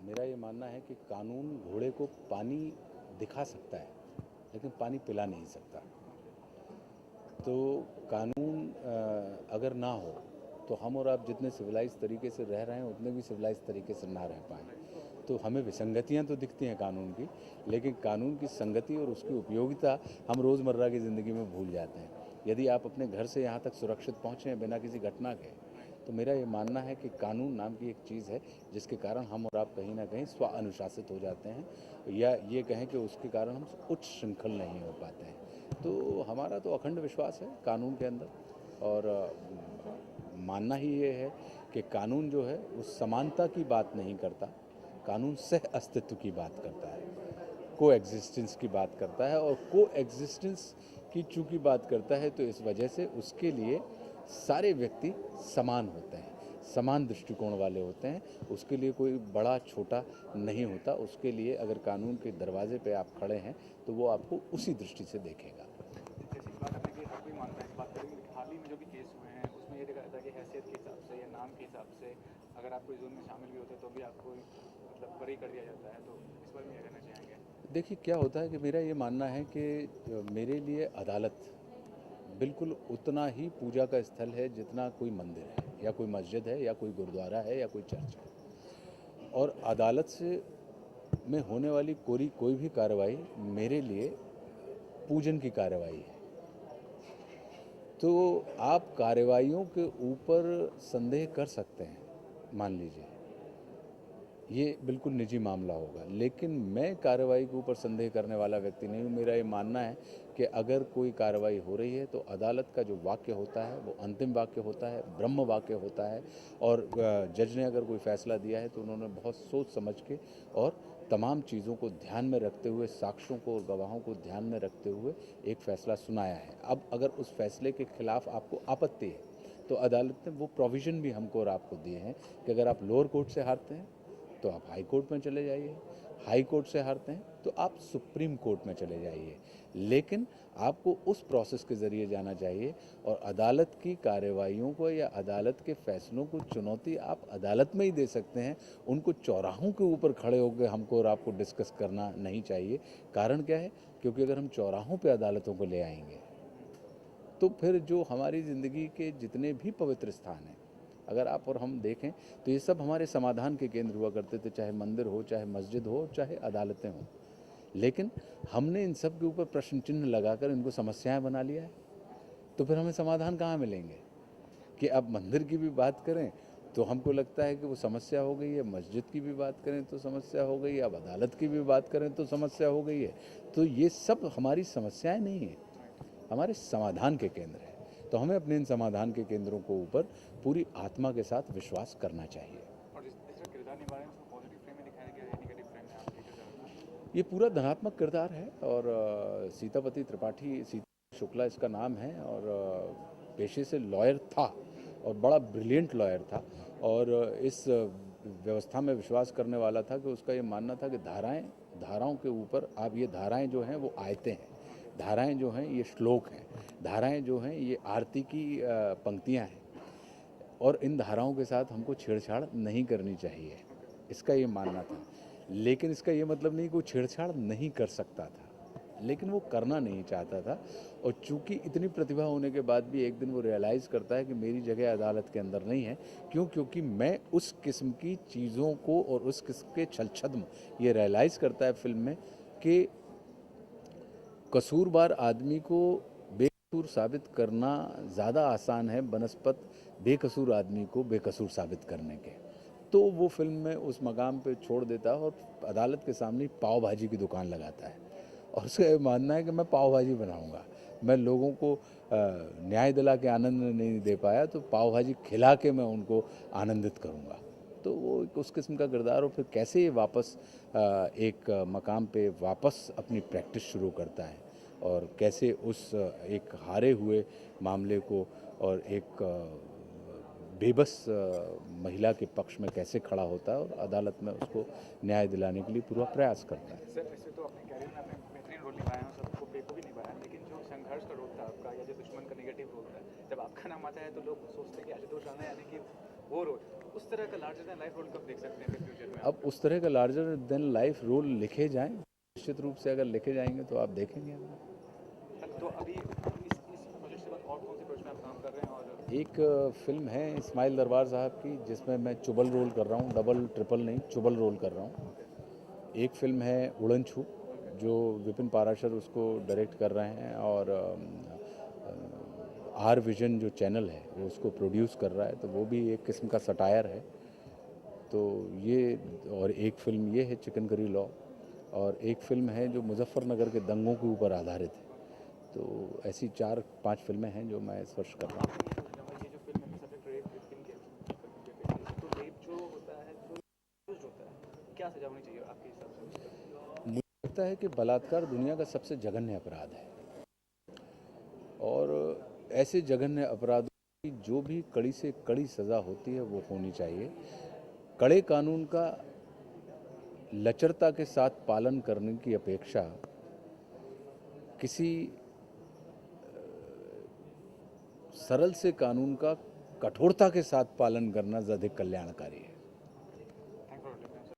मेरा ये मानना है कि कानून घोड़े को पानी दिखा सकता है लेकिन पानी पिला नहीं सकता। तो कानून अगर ना हो तो हम और आप जितने सिविलाइज तरीके से रह रहे हैं उतने भी सिविलाइज तरीके से ना रह पाएँ। तो हमें विसंगतियां तो दिखती हैं कानून की, लेकिन कानून की संगति और उसकी उपयोगिता हम रोज़मर्रा की ज़िंदगी में भूल जाते हैं। यदि आप अपने घर से यहाँ तक सुरक्षित पहुँचे हैं बिना किसी घटना के, तो मेरा ये मानना है कि कानून नाम की एक चीज़ है जिसके कारण हम और आप कहीं ना कहीं स्व अनुशासित हो जाते हैं, या ये कहें कि उसके कारण हम उच्च श्रृंखल नहीं हो पाते हैं। तो हमारा तो अखंड विश्वास है कानून के अंदर, और मानना ही ये है कि कानून जो है वो समानता की बात नहीं करता, कानून सह अस्तित्व की बात करता है, को एग्जिस्टेंस की बात करता है। और को एग्जिस्टेंस की चूँकि बात करता है तो इस वजह से उसके लिए सारे व्यक्ति समान होते हैं, समान दृष्टिकोण वाले होते हैं। उसके लिए कोई बड़ा छोटा नहीं होता। उसके लिए अगर कानून के दरवाजे पे आप खड़े हैं तो वो आपको उसी दृष्टि से देखेगा। जैसी बात आपने की, हर कोई मानता है इस बात करेंगे, लेकिन हाल ही में जो भी केस हुए हैं उसमें ये देखा जाता है कि हैसियत के हिसाब से या नाम के हिसाब से अगर आप कोई जुर्म में शामिल भी होते हैं तो भी आपको मतलब बरी कर दिया जाता है। तो इस बारे में क्या कहना चाहेंगे? देखिए क्या होता है कि मेरा ये मानना है कि मेरे लिए अदालत बिल्कुल उतना ही पूजा का स्थल है जितना कोई मंदिर है या कोई मस्जिद है या कोई गुरुद्वारा है या कोई चर्च है। और अदालत से में होने वाली कोई भी कार्रवाई मेरे लिए पूजन की कार्रवाई है। तो आप कार्रवाइयों के ऊपर संदेह कर सकते हैं, मान लीजिए ये बिल्कुल निजी मामला होगा, लेकिन मैं कार्रवाई के ऊपर संदेह करने वाला व्यक्ति नहीं हूँ। मेरा ये मानना है कि अगर कोई कार्रवाई हो रही है तो अदालत का जो वाक्य होता है वो अंतिम वाक्य होता है, ब्रह्म वाक्य होता है। और जज ने अगर कोई फैसला दिया है तो उन्होंने बहुत सोच समझ के और तमाम चीज़ों को ध्यान में रखते हुए, साक्ष्यों को और गवाहों को ध्यान में रखते हुए एक फ़ैसला सुनाया है। अब अगर उस फैसले के खिलाफ आपको आपत्ति है तो अदालत ने वो प्रोविज़न भी हमको और आपको दिए हैं कि अगर आप लोअर कोर्ट से हारते हैं तो आप हाई कोर्ट में चले जाइए, हाई कोर्ट से हारते हैं तो आप सुप्रीम कोर्ट में चले जाइए, लेकिन आपको उस प्रोसेस के ज़रिए जाना चाहिए। और अदालत की कार्रवाइयों को या अदालत के फैसलों को चुनौती आप अदालत में ही दे सकते हैं, उनको चौराहों के ऊपर खड़े होकर हमको और आपको डिस्कस करना नहीं चाहिए। कारण क्या है? क्योंकि अगर हम चौराहों पर अदालतों को ले आएंगे तो फिर जो हमारी ज़िंदगी के जितने भी पवित्र स्थान हैं, अगर आप और हम देखें तो ये सब हमारे समाधान के केंद्र हुआ करते थे, चाहे मंदिर हो, चाहे मस्जिद हो, चाहे अदालतें हों। लेकिन हमने इन सब के ऊपर प्रश्न चिन्ह लगाकर इनको समस्याएं बना लिया है, तो फिर हमें समाधान कहाँ मिलेंगे? कि अब मंदिर की भी बात करें तो हमको लगता है कि वो समस्या हो गई है, मस्जिद की भी बात करें तो समस्या हो गई है, अब अदालत की भी बात करें तो समस्या हो गई है। तो ये सब हमारी समस्याएं नहीं हैं, हमारे समाधान के केंद्र हैं। तो हमें अपने इन समाधान के केंद्रों को ऊपर पूरी आत्मा के साथ विश्वास करना चाहिए। और जिस किरदार निभा रहे हैं उसको पॉजिटिव फ्रेम में दिखाया गया है, निगेटिव फ्रेम में आपके किरदार को? ये पूरा धनात्मक किरदार है और सीतापति त्रिपाठी, सीता शुक्ला इसका नाम है, और पेशे से लॉयर था और बड़ा ब्रिलियंट लॉयर था। और इस व्यवस्था में विश्वास करने वाला था कि उसका ये मानना था कि धाराओं के ऊपर, आप ये धाराएं जो हैं वो आयतें हैं, धाराएं जो हैं ये श्लोक हैं, धाराएं जो हैं ये आरती की पंक्तियां हैं, और इन धाराओं के साथ हमको छेड़छाड़ नहीं करनी चाहिए, इसका ये मानना था। लेकिन इसका ये मतलब नहीं कि वो छेड़छाड़ नहीं कर सकता था, लेकिन वो करना नहीं चाहता था। और चूंकि इतनी प्रतिभा होने के बाद भी एक दिन वो रियलाइज़ करता है कि मेरी जगह अदालत के अंदर नहीं है। क्यों? क्योंकि मैं उस किस्म की चीज़ों को और उस किस्म के छलछद्म, ये रियलाइज़ करता है फिल्म में कि कसूरवार आदमी को बेकसूर साबित करना ज़्यादा आसान है बनस्पत बेकसूर आदमी को बेकसूर साबित करने के। तो वो फिल्म में उस मकाम पे छोड़ देता है और अदालत के सामने पाव भाजी की दुकान लगाता है, और उसका ये मानना है कि मैं पाव भाजी बनाऊंगा, मैं लोगों को न्याय दिला के आनंद नहीं दे पाया तो पाव भाजी खिला के मैं उनको आनंदित करूंगा। तो वो उस किस्म का किरदार, और फिर कैसे ये वापस एक मकाम पे वापस अपनी प्रैक्टिस शुरू करता है, और कैसे उस एक हारे हुए मामले को और एक बेबस महिला के पक्ष में कैसे खड़ा होता है और अदालत में उसको न्याय दिलाने के लिए पूरा प्रयास करता है। सर, ऐसे तो अपने कैरियर में आपने बेहतरीन रोल निभाया है, सबको बेखूबी निभाया है, लेकिन जो संघर्ष का रोल था आपका या जो दुश्मन का नेगेटिव रोल था, जब आपका नाम आता है तो लोग सोचते हैं कि आशुतोष राणा यानी कि वो रोल, उस तरह का लार्जर देन लाइफ रोल कब देख सकते हैं फिर फ्यूचर में? अब उस तरह का लार्जर देन लाइफ रोल लिखे जाएं, निश्चित रूप से अगर लिखे जाएंगे तो आप देखेंगे। तो अभी इस प्रोजेक्ट के बाद और कौन से प्रोजेक्ट में आप काम कर रहे हैं? और एक फिल्म है इस्माइल दरबार साहब की, जिसमें मैं चुबल रोल कर रहा हूँ, डबल ट्रिपल नहीं, चुबल रोल कर रहा हूँ। एक फिल्म है उड़न छू, जो विपिन पाराशर उसको डायरेक्ट कर रहे हैं, और आर विजन जो चैनल है वो उसको प्रोड्यूस कर रहा है, तो वो भी एक किस्म का सटायर है। तो ये, और एक फिल्म ये है चिकन करी लॉ, और एक फिल्म है जो मुजफ्फरनगर के दंगों के ऊपर आधारित है। तो ऐसी 4-5 फिल्में हैं जो मैं इस वर्ष कर रहा हूँ। ये जो फिल्म है सब्जेक्ट रेप विक्टिम के, तो रेप जो होता है जो accused होता है, क्या सजा होनी चाहिए आपके हिसाब से उस पर? मुझे लगता है कि बलात्कार दुनिया का सबसे जघन्य अपराध है, और ऐसे जघन्य अपराधों की जो भी कड़ी से कड़ी सज़ा होती है वो होनी चाहिए। कड़े कानून का लचरता के साथ पालन करने की अपेक्षा किसी सरल से कानून का कठोरता के साथ पालन करना ज़्यादा कल्याणकारी है।